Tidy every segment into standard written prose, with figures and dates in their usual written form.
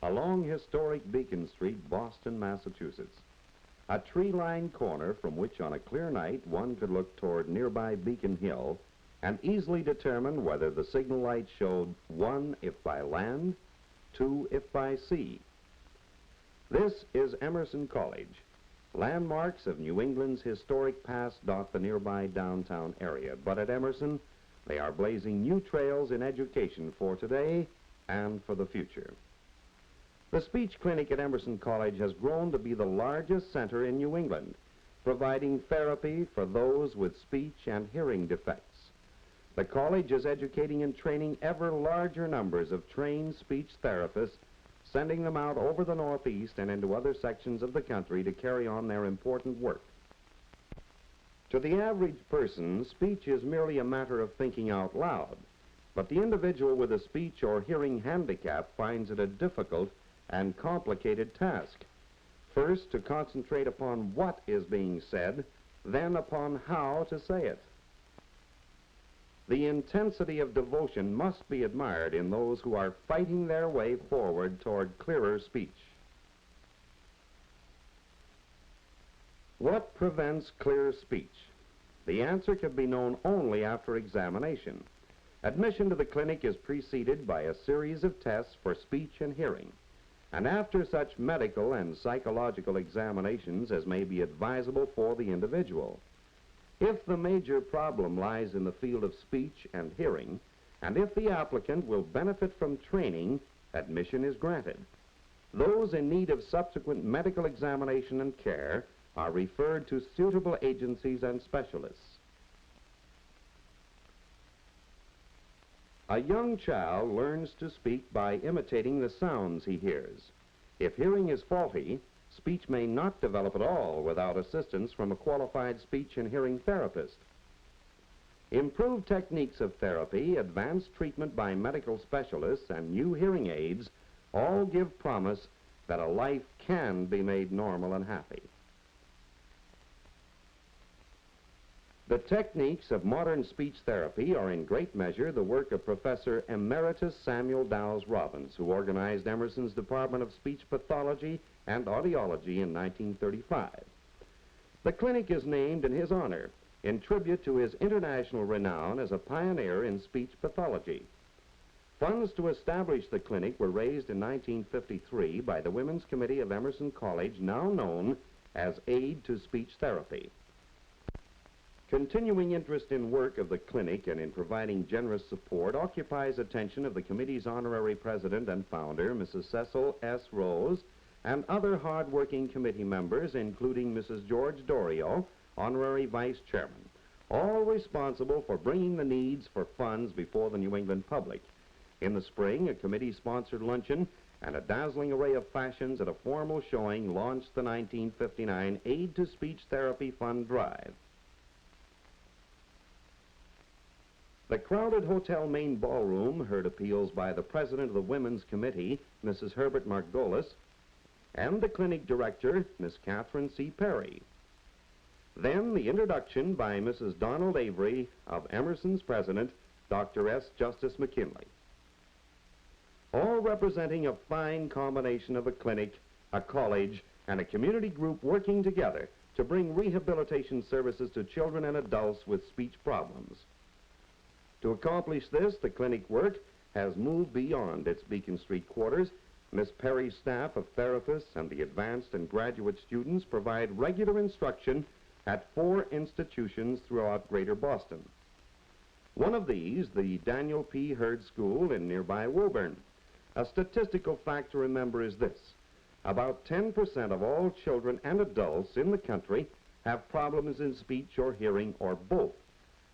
along historic Beacon Street, Boston, Massachusetts. A tree-lined corner from which on a clear night one could look toward nearby Beacon Hill and easily determine whether the signal light showed 1 if by land, 2 if by sea. This is Emerson College. Landmarks of New England's historic past dot the nearby downtown area, but at Emerson, they are blazing new trails in education for today and for the future. The speech clinic at Emerson College has grown to be the largest center in New England, providing therapy for those with speech and hearing defects. The college is educating and training ever larger numbers of trained speech therapists, sending them out over the Northeast and into other sections of the country to carry on their important work. To the average person, speech is merely a matter of thinking out loud, but the individual with a speech or hearing handicap finds it a difficult and complicated task. First, to concentrate upon what is being said, then upon how to say it. The intensity of devotion must be admired in those who are fighting their way forward toward clearer speech. What prevents clear speech? The answer can be known only after examination. Admission to the clinic is preceded by a series of tests for speech and hearing. And after such medical and psychological examinations as may be advisable for the individual. If the major problem lies in the field of speech and hearing, and if the applicant will benefit from training, admission is granted. Those in need of subsequent medical examination and care are referred to suitable agencies and specialists. A young child learns to speak by imitating the sounds he hears. If hearing is faulty, speech may not develop at all without assistance from a qualified speech and hearing therapist. Improved techniques of therapy, advanced treatment by medical specialists, and new hearing aids all give promise that a life can be made normal and happy. The techniques of modern speech therapy are in great measure the work of Professor Emeritus Samuel Dowles Robbins, who organized Emerson's Department of Speech Pathology and Audiology in 1935. The clinic is named in his honor, in tribute to his international renown as a pioneer in speech pathology. Funds to establish the clinic were raised in 1953 by the Women's Committee of Emerson College, now known as Aid to Speech Therapy. Continuing interest in work of the clinic and in providing generous support occupies attention of the committee's honorary president and founder, Mrs. Cecil S. Rose, and other hard-working committee members, including Mrs. George Dorio, honorary vice chairman, all responsible for bringing the needs for funds before the New England public. In the spring, a committee-sponsored luncheon and a dazzling array of fashions at a formal showing launched the 1959 Aid to Speech Therapy Fund Drive. The crowded hotel main ballroom heard appeals by the president of the Women's Committee, Mrs. Herbert Margolis, and the clinic director, Miss Catherine C. Perry. Then the introduction by Mrs. Donald Avery of Emerson's president, Dr. S. Justice McKinley. All representing a fine combination of a clinic, a college, and a community group working together to bring rehabilitation services to children and adults with speech problems. To accomplish this, the clinic work has moved beyond its Beacon Street quarters. Miss Perry's staff of therapists and the advanced and graduate students provide regular instruction at 4 institutions throughout Greater Boston. One of these, the Daniel P. Hurd School in nearby Woburn. A statistical fact to remember is this: about 10% of all children and adults in the country have problems in speech or hearing or both.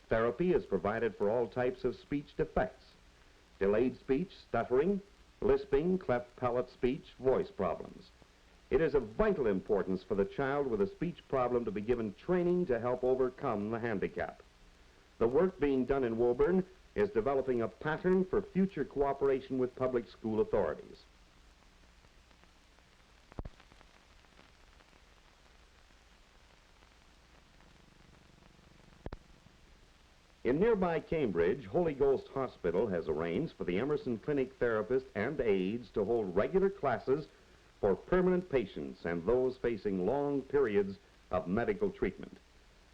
Therapy is provided for all types of speech defects: delayed speech, stuttering, lisping, cleft palate speech, voice problems. It is of vital importance for the child with a speech problem to be given training to help overcome the handicap. The work being done in Woburn is developing a pattern for future cooperation with public school authorities. In nearby Cambridge, Holy Ghost Hospital has arranged for the Emerson Clinic therapist and aides to hold regular classes for permanent patients and those facing long periods of medical treatment.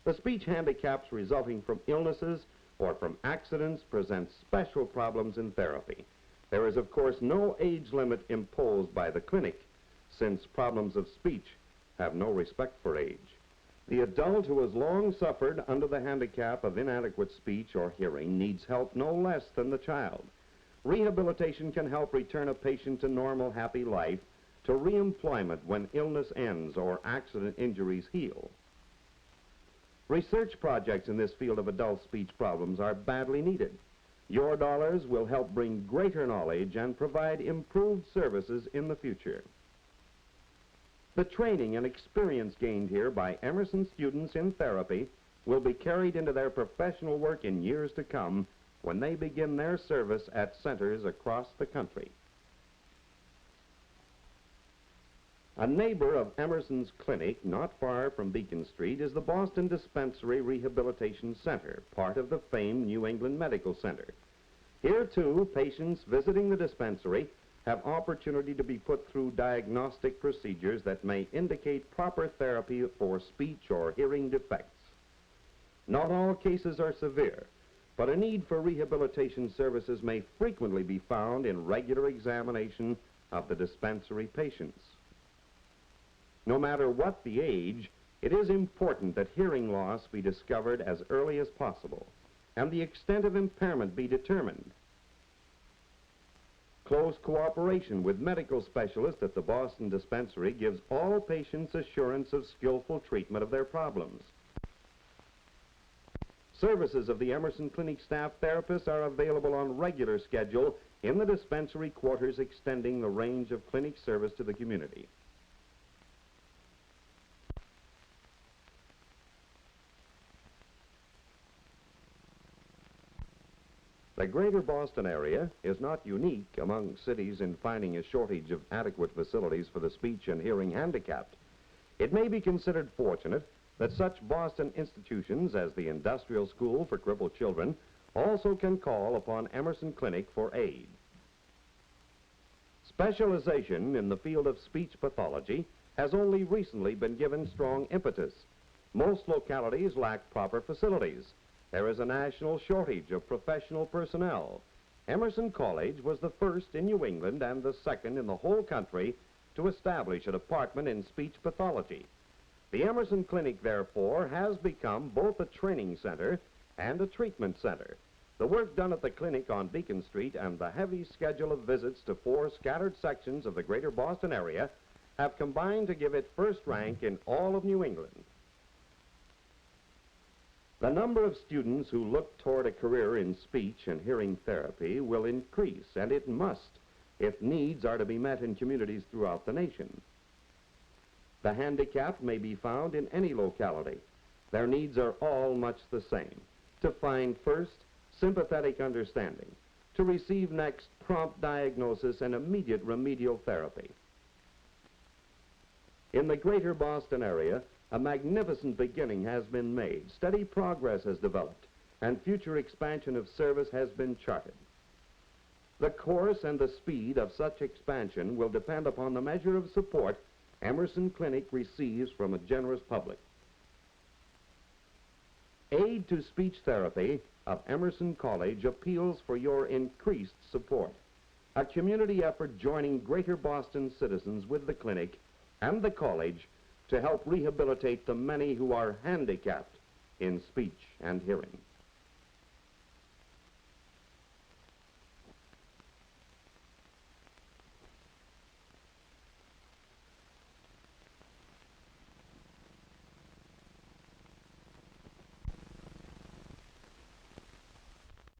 The speech handicaps resulting from illnesses or from accidents present special problems in therapy. There is, of course, no age limit imposed by the clinic, since problems of speech have no respect for age. The adult who has long suffered under the handicap of inadequate speech or hearing needs help no less than the child. Rehabilitation can help return a patient to normal, happy life, to reemployment when illness ends or accident injuries heal. Research projects in this field of adult speech problems are badly needed. Your dollars will help bring greater knowledge and provide improved services in the future. The training and experience gained here by Emerson students in therapy will be carried into their professional work in years to come when they begin their service at centers across the country. A neighbor of Emerson's clinic, not far from Beacon Street, is the Boston Dispensary Rehabilitation Center, part of the famed New England Medical Center. Here, too, patients visiting the dispensary have opportunity to be put through diagnostic procedures that may indicate proper therapy for speech or hearing defects. Not all cases are severe, but a need for rehabilitation services may frequently be found in regular examination of the dispensary patients. No matter what the age, it is important that hearing loss be discovered as early as possible and the extent of impairment be determined. Close cooperation with medical specialists at the Boston Dispensary gives all patients assurance of skillful treatment of their problems. Services of the Emerson Clinic staff therapists are available on regular schedule in the dispensary quarters, extending the range of clinic service to the community. The greater Boston area is not unique among cities in finding a shortage of adequate facilities for the speech and hearing handicapped. It may be considered fortunate that such Boston institutions as the Industrial School for Crippled Children also can call upon Emerson Clinic for aid. Specialization in the field of speech pathology has only recently been given strong impetus. Most localities lack proper facilities. There is a national shortage of professional personnel. Emerson College was the first in New England and the second in the whole country to establish a department in speech pathology. The Emerson Clinic, therefore, has become both a training center and a treatment center. The work done at the clinic on Beacon Street and the heavy schedule of visits to 4 scattered sections of the greater Boston area have combined to give it first rank in all of New England. The number of students who look toward a career in speech and hearing therapy will increase, and it must, if needs are to be met in communities throughout the nation. The handicapped may be found in any locality. Their needs are all much the same: to find first sympathetic understanding, to receive next prompt diagnosis and immediate remedial therapy. In the greater Boston area, a magnificent beginning has been made, steady progress has developed, and future expansion of service has been charted. The course and the speed of such expansion will depend upon the measure of support Emerson Clinic receives from a generous public. Aid to Speech Therapy of Emerson College appeals for your increased support, a community effort joining greater Boston citizens with the clinic and the college to help rehabilitate the many who are handicapped in speech and hearing.